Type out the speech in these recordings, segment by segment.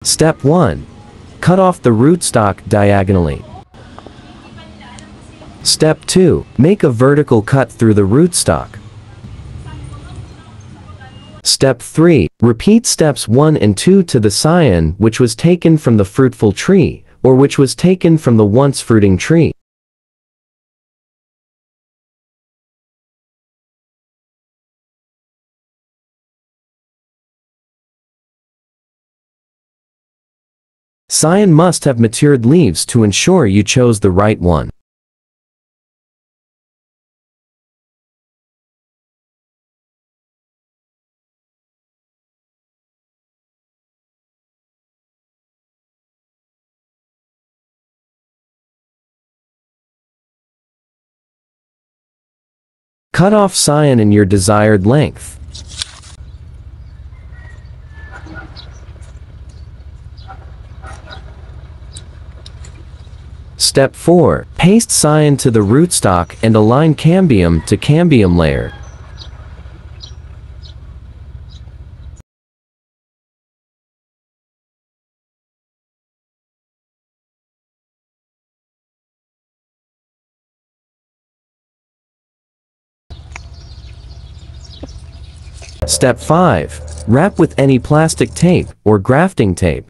Step 1. Cut off the rootstock diagonally. Step 2. Make a vertical cut through the rootstock. Step 3. Repeat steps 1 and 2 to the scion which was taken from the fruitful tree, or which was taken from the once fruiting tree. Scion must have matured leaves to ensure you chose the right one. Cut off scion in your desired length. Step 4. Paste scion to the rootstock and align cambium to cambium layer. Step 5. Wrap with any plastic tape or grafting tape.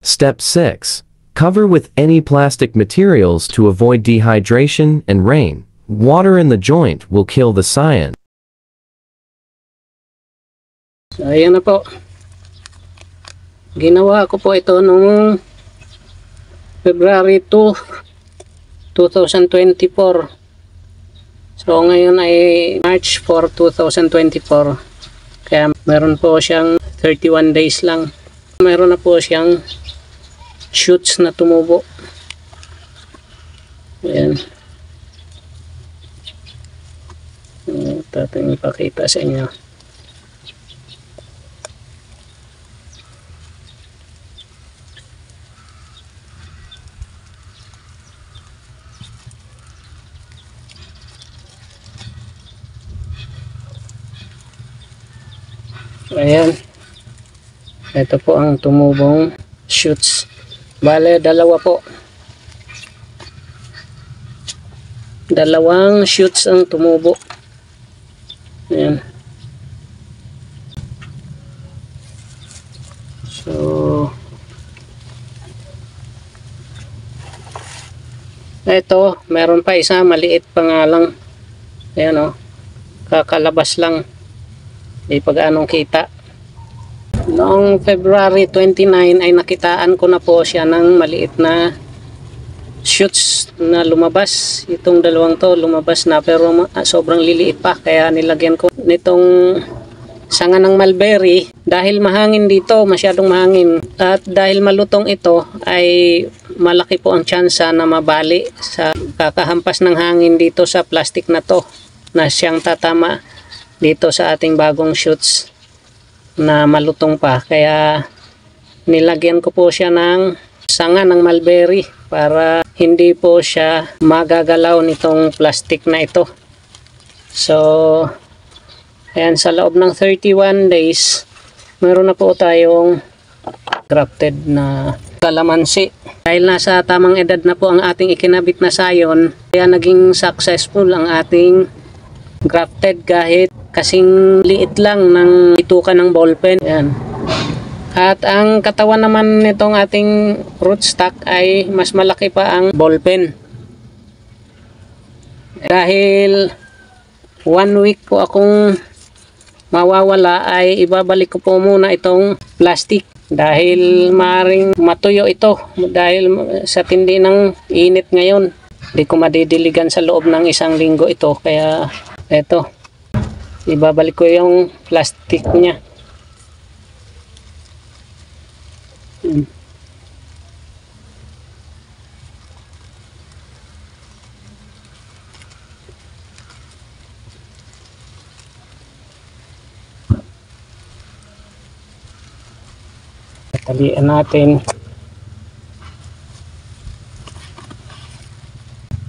Step 6. Cover with any plastic materials to avoid dehydration and rain. Water in the joint will kill the scion. So, ayan na po. Ginawa ko po ito noong February 2, 2024. So, ngayon ay March 4, 2024. Kaya meron po siyang 31 days lang. Meron na po siyang shoots na tumubo. Ayan. Ito ating ipakita sa inyo. Ayan. Ito po ang tumubong shoots. Bale, dalawa po. Dalawang shoots ang tumubo. Ayan. So, ito, meron pa isa, maliit pa nga lang. Ayan o. Kakalabas lang. Di pa gaanong kita. Noong February 29 ay nakitaan ko na po siya ng maliit na shoots na lumabas. Itong dalawang to lumabas na pero sobrang liliit pa. Kaya nilagyan ko nitong sanga ng mulberry. Dahil mahangin dito, masyadong mahangin. At dahil malutong ito ay malaki po ang tsansa na mabali sa kakahampas ng hangin dito sa plastic na to. Na siyang tatama dito sa ating bagong shoots na malutong pa. Kaya nilagyan ko po siya ng sanga ng mulberry para hindi po siya magagalaw nitong plastic na ito. So, ayan, sa loob ng 31 days, meron na po tayong grafted na kalamansi. Dahil nasa tamang edad na po ang ating ikinabit na sayon, kaya naging successful ang ating grafted kahit kasing liit lang ng itukan ng ballpen. Ayan. At ang katawan naman nitong ating rootstock ay mas malaki pa ang ballpen. Dahil 1 week po akong mawawala, ay ibabalik ko po muna itong plastic. Dahil maaaring matuyo ito dahil sa tindi ng init ngayon. Hindi ko madidiligan sa loob ng 1 linggo ito. Kaya eto, ibabalik ko yung plastic niya. Talian natin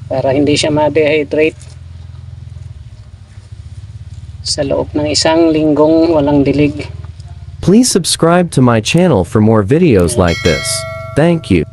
para hindi siya ma-dehydrate sa loob ng 1 linggong walang dilig. Please subscribe to my channel for more videos like this. Thank you.